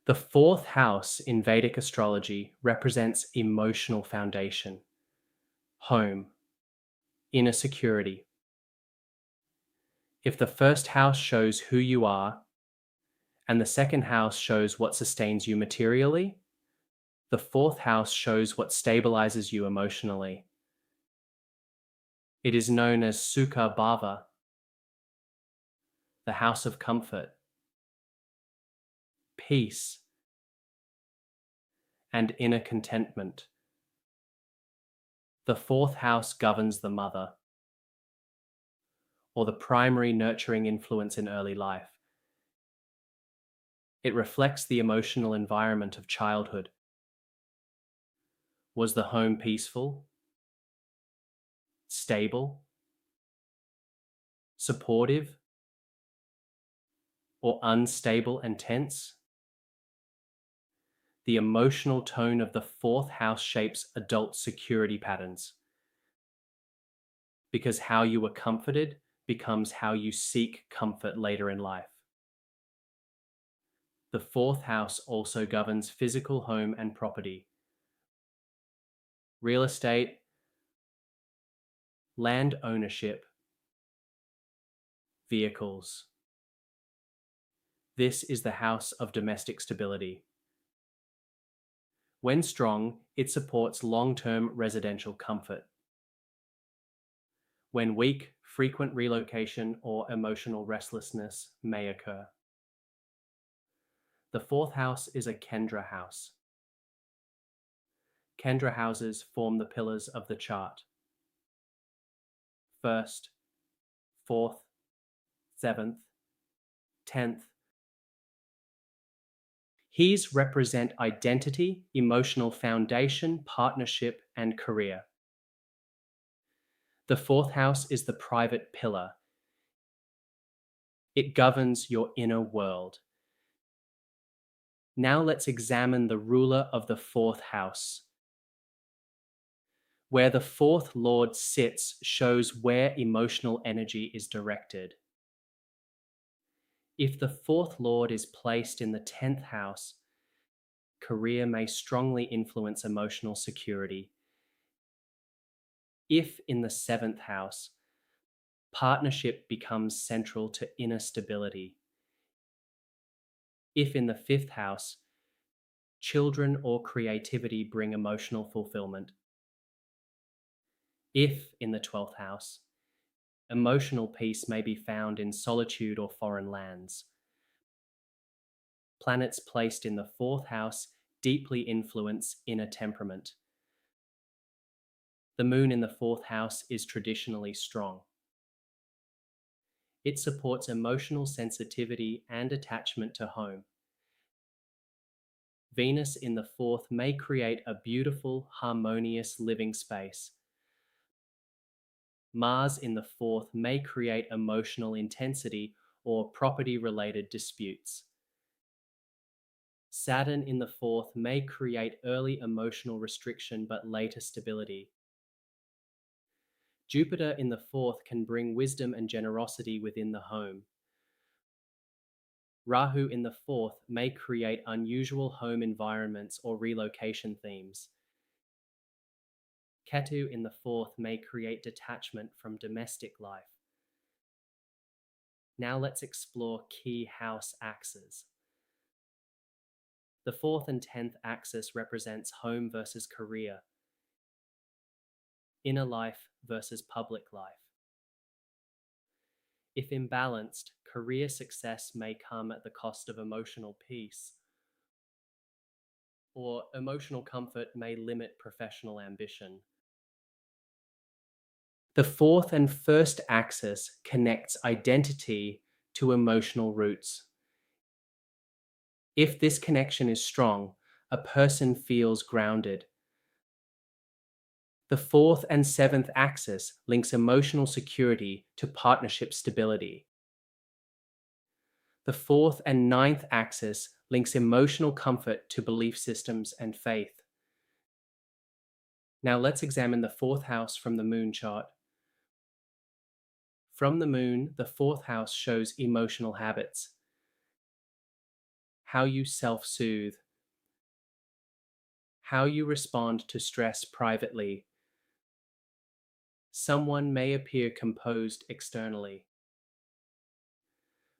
The fourth house in Vedic astrology represents emotional foundation, home, inner security. If the first house shows who you are and the second house shows what sustains you materially, the fourth house shows what stabilizes you emotionally. It is known as Sukha Bhava, the house of comfort, peace, and inner contentment. The fourth house governs the mother, or the primary nurturing influence in early life. It reflects the emotional environment of childhood. Was the home peaceful, stable, supportive, or unstable and tense? The emotional tone of the fourth house shapes adult security patterns, because how you were comforted becomes how you seek comfort later in life. The fourth house also governs physical home and property, real estate, land ownership, vehicles. This is the house of domestic stability. When strong, it supports long-term residential comfort. When weak, frequent relocation or emotional restlessness may occur. The fourth house is a Kendra house. Kendra houses form the pillars of the chart. First, fourth, seventh, 10th. These represent identity, emotional foundation, partnership, and career. The fourth house is the private pillar. It governs your inner world. Now let's examine the ruler of the fourth house. Where the fourth lord sits shows where emotional energy is directed. If the fourth lord is placed in the 10th house, career may strongly influence emotional security. If in the 7th house, partnership becomes central to inner stability. If in the 5th house, children or creativity bring emotional fulfillment. If in the 12th house, emotional peace may be found in solitude or foreign lands. Planets placed in the 4th house deeply influence inner temperament. The moon in the 4th house is traditionally strong. It supports emotional sensitivity and attachment to home. Venus in the 4th may create a beautiful, harmonious living space. Mars in the 4th may create emotional intensity or property-related disputes. Saturn in the 4th may create early emotional restriction but later stability. Jupiter in the 4th can bring wisdom and generosity within the home. Rahu in the 4th may create unusual home environments or relocation themes. Ketu in the 4th may create detachment from domestic life. Now let's explore key house axes. The 4th and 10th axis represents home versus career, inner life versus public life. If imbalanced, career success may come at the cost of emotional peace, or emotional comfort may limit professional ambition. The 4th and 1st axis connects identity to emotional roots. If this connection is strong, a person feels grounded. The 4th and 7th axis links emotional security to partnership stability. The 4th and 9th axis links emotional comfort to belief systems and faith. Now let's examine the 4th house from the moon chart. From the moon, the 4th house shows emotional habits. how you self-soothe, how you respond to stress privately. Someone may appear composed externally,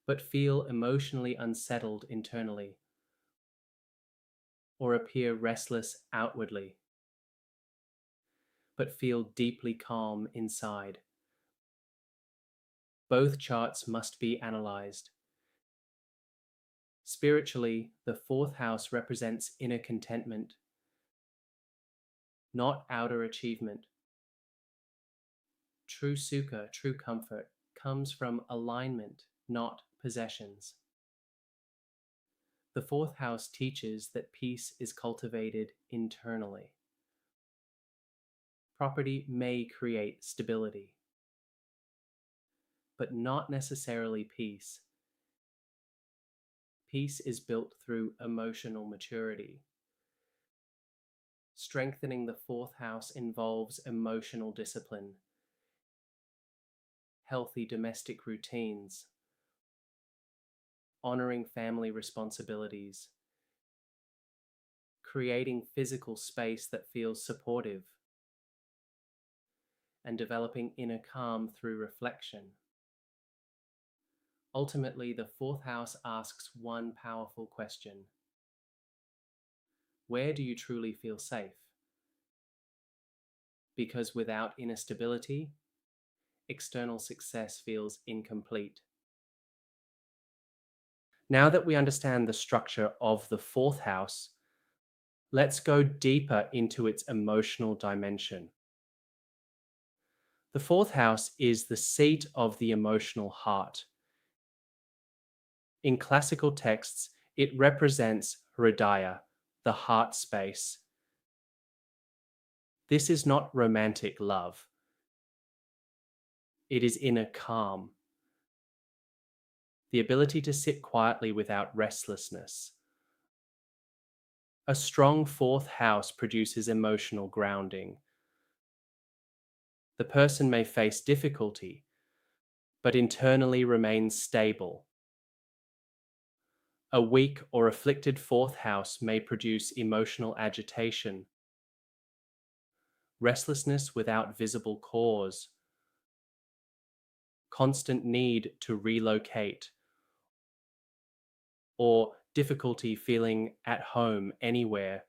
but feel emotionally unsettled internally, or appear restless outwardly, but feel deeply calm inside. Both charts must be analyzed. Spiritually, the fourth house represents inner contentment, not outer achievement. True sukha, true comfort, comes from alignment, not possessions. The fourth house teaches that peace is cultivated internally. Property may create stability, but not necessarily peace. Peace is built through emotional maturity. Strengthening the fourth house involves emotional discipline, healthy domestic routines, honoring family responsibilities, creating physical space that feels supportive, and developing inner calm through reflection. Ultimately, the fourth house asks one powerful question: where do you truly feel safe? Because without inner stability, external success feels incomplete. Now that we understand the structure of the fourth house, let's go deeper into its emotional dimension. The fourth house is the seat of the emotional heart. In classical texts, it represents Hridaya, the heart space. This is not romantic love. It is inner calm, the ability to sit quietly without restlessness. A strong fourth house produces emotional grounding. The person may face difficulty, but internally remains stable. A weak or afflicted fourth house may produce emotional agitation, restlessness without visible cause, constant need to relocate, or difficulty feeling at home anywhere.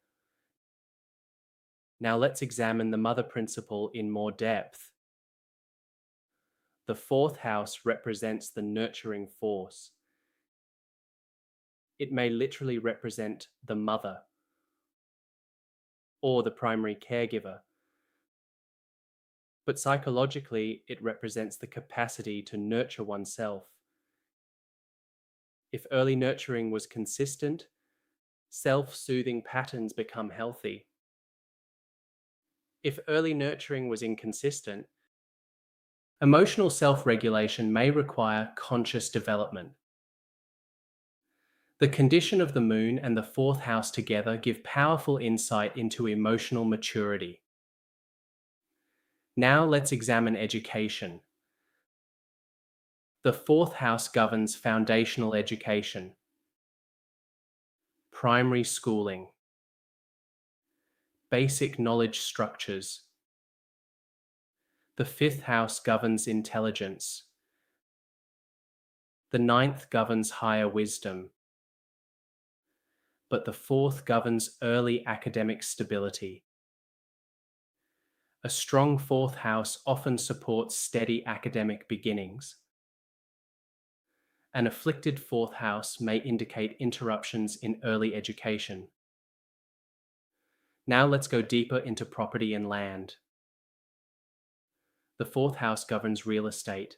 Now let's examine the mother principle in more depth. The fourth house represents the nurturing force. It may literally represent the mother or the primary caregiver, but psychologically it represents the capacity to nurture oneself. If early nurturing was consistent, self-soothing patterns become healthy. If early nurturing was inconsistent, emotional self-regulation may require conscious development. The condition of the moon and the fourth house together give powerful insight into emotional maturity. Now let's examine education. The fourth house governs foundational education, primary schooling, basic knowledge structures. The fifth house governs intelligence. The ninth governs higher wisdom. But the fourth governs early academic stability. A strong fourth house often supports steady academic beginnings. An afflicted fourth house may indicate interruptions in early education. Now let's go deeper into property and land. The fourth house governs real estate,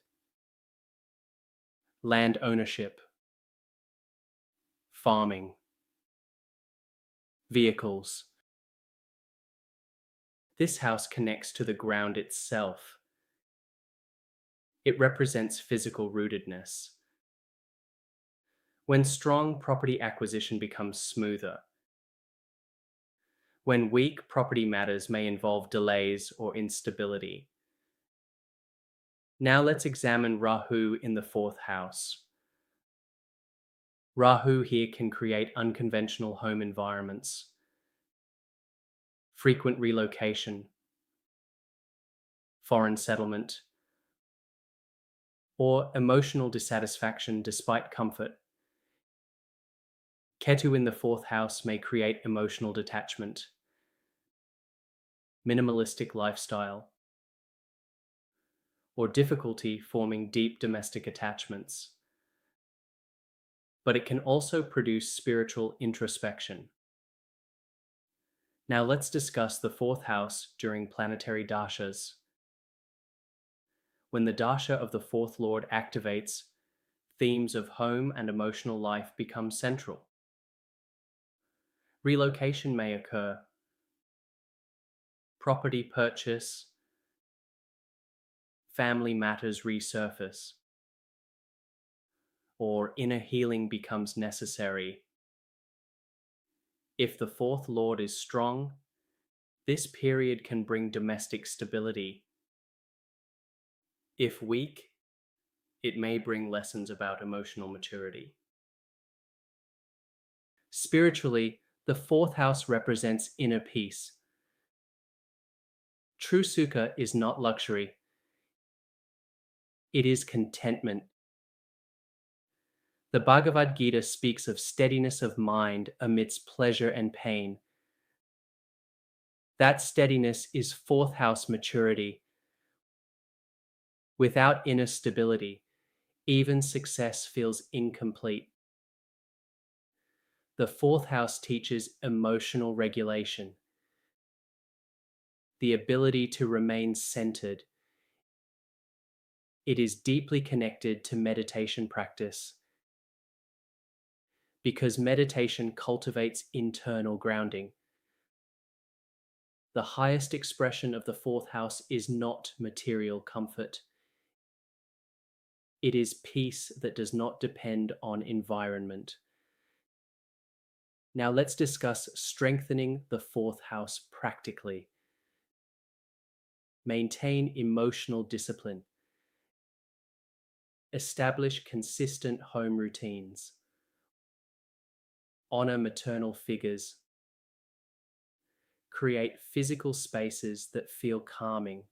land ownership, farming, vehicles. This house connects to the ground itself. It represents physical rootedness. When strong, property acquisition becomes smoother. When weak, property matters may involve delays or instability. Now let's examine Rahu in the fourth house. Rahu here can create unconventional home environments, frequent relocation, foreign settlement, or emotional dissatisfaction despite comfort. Ketu in the fourth house may create emotional detachment, minimalistic lifestyle, or difficulty forming deep domestic attachments. But it can also produce spiritual introspection. Now let's discuss the fourth house during planetary dashas. When the dasha of the fourth lord activates, themes of home and emotional life become central. Relocation may occur, property purchase, family matters resurface, or inner healing becomes necessary. If the fourth lord is strong, this period can bring domestic stability. If weak, it may bring lessons about emotional maturity. Spiritually, the fourth house represents inner peace. True sukha is not luxury. It is contentment. The Bhagavad Gita speaks of steadiness of mind amidst pleasure and pain. That steadiness is fourth house maturity. Without inner stability, even success feels incomplete. The fourth house teaches emotional regulation, the ability to remain centered. It is deeply connected to meditation practice because meditation cultivates internal grounding. The highest expression of the fourth house is not material comfort. It is peace that does not depend on environment. Now let's discuss strengthening the fourth house practically. Maintain emotional discipline. Establish consistent home routines. Honor maternal figures. Create physical spaces that feel calming.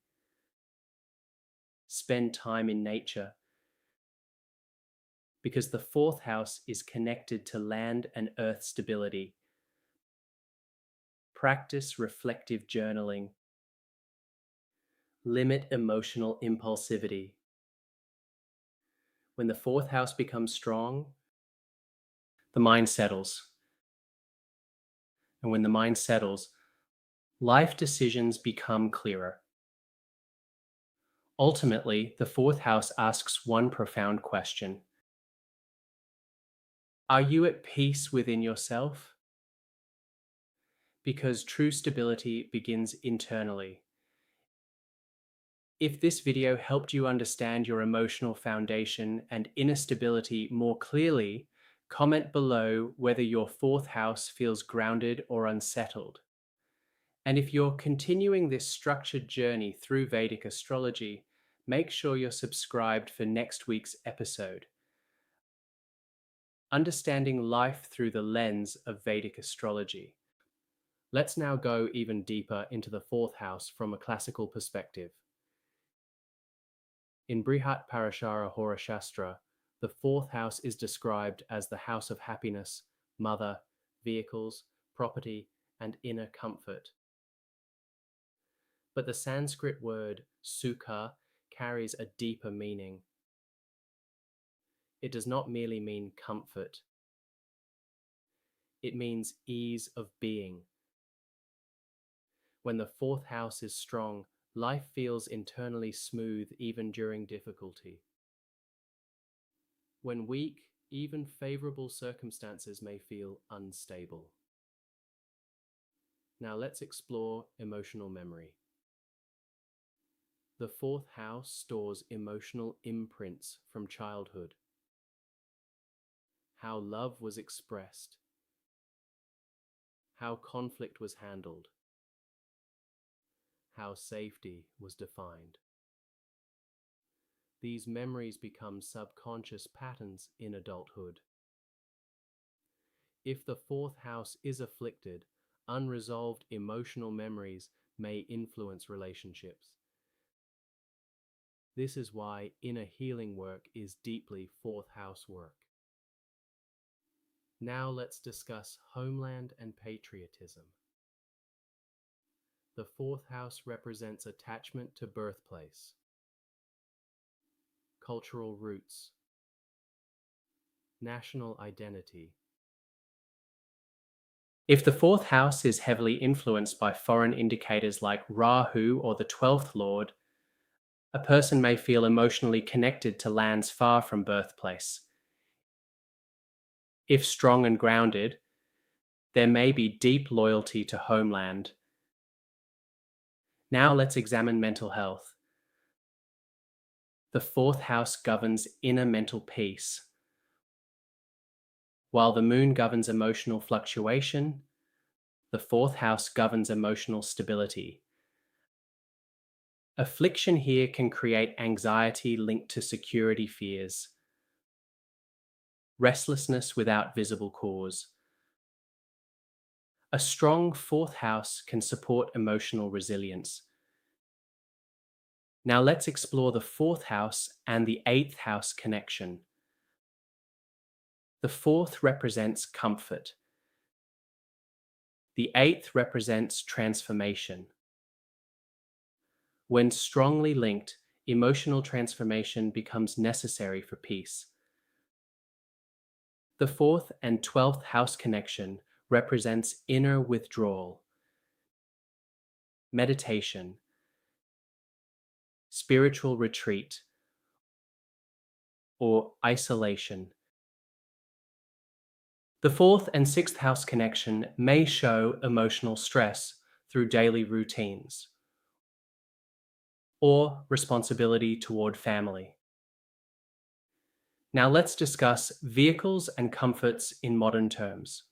Spend time in nature. Because the fourth house is connected to land and earth stability. Practice reflective journaling. Limit emotional impulsivity. When the fourth house becomes strong, the mind settles. And when the mind settles, life decisions become clearer. Ultimately, the fourth house asks one profound question. Are you at peace within yourself? Because true stability begins internally. If this video helped you understand your emotional foundation and inner stability more clearly, comment below whether your fourth house feels grounded or unsettled. And if you're continuing this structured journey through Vedic astrology, make sure you're subscribed for next week's episode. Understanding life through the lens of Vedic astrology. Let's now go even deeper into the fourth house from a classical perspective. In Brihat Parashara Hora Shastra, the fourth house is described as the house of happiness, mother, vehicles, property, and inner comfort. But the Sanskrit word sukha carries a deeper meaning. It does not merely mean comfort. It means ease of being. When the fourth house is strong, life feels internally smooth even during difficulty. When weak, even favorable circumstances may feel unstable. Now let's explore emotional memory. The fourth house stores emotional imprints from childhood. How love was expressed. How conflict was handled. How safety was defined. These memories become subconscious patterns in adulthood. If the fourth house is afflicted, unresolved emotional memories may influence relationships. This is why inner healing work is deeply fourth house work. Now let's discuss homeland and patriotism. The fourth house represents attachment to birthplace, cultural roots, national identity. If the fourth house is heavily influenced by foreign indicators like Rahu or the 12th lord, a person may feel emotionally connected to lands far from birthplace. If strong and grounded, there may be deep loyalty to homeland. Now let's examine mental health. The fourth house governs inner mental peace. While the moon governs emotional fluctuation, the fourth house governs emotional stability. Affliction here can create anxiety linked to security fears, restlessness without visible cause. A strong fourth house can support emotional resilience. Now let's explore the fourth house and the eighth house connection. The fourth represents comfort. The eighth represents transformation. When strongly linked, emotional transformation becomes necessary for peace. The fourth and 12th house connection represents inner withdrawal, meditation, spiritual retreat, or isolation. The fourth and sixth house connection may show emotional stress through daily routines or responsibility toward family. Now let's discuss vehicles and comforts in modern terms.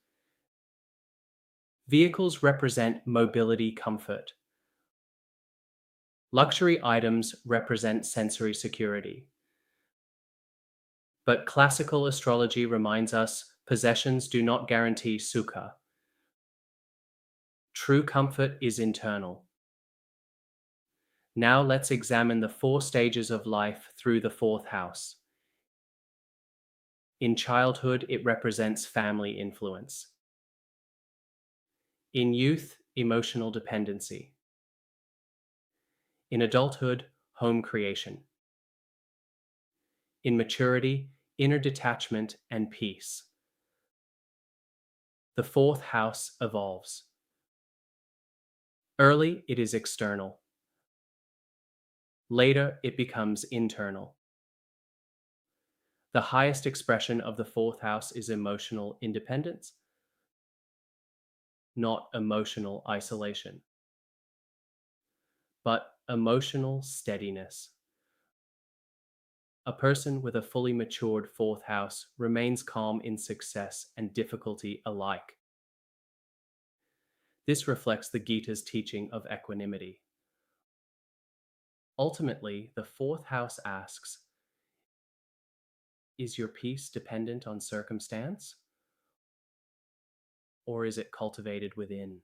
Vehicles represent mobility comfort. Luxury items represent sensory security. But classical astrology reminds us possessions do not guarantee sukha. True comfort is internal. Now let's examine the 4 stages of life through the fourth house. In childhood, it represents family influence. In youth, emotional dependency. In adulthood, home creation. In maturity, inner detachment and peace. The fourth house evolves. Early, it is external. Later, it becomes internal. The highest expression of the fourth house is emotional independence, not emotional isolation, but emotional steadiness. A person with a fully matured fourth house remains calm in success and difficulty alike. This reflects the Gita's teaching of equanimity. Ultimately, the fourth house asks, is your peace dependent on circumstance? Or is it cultivated within?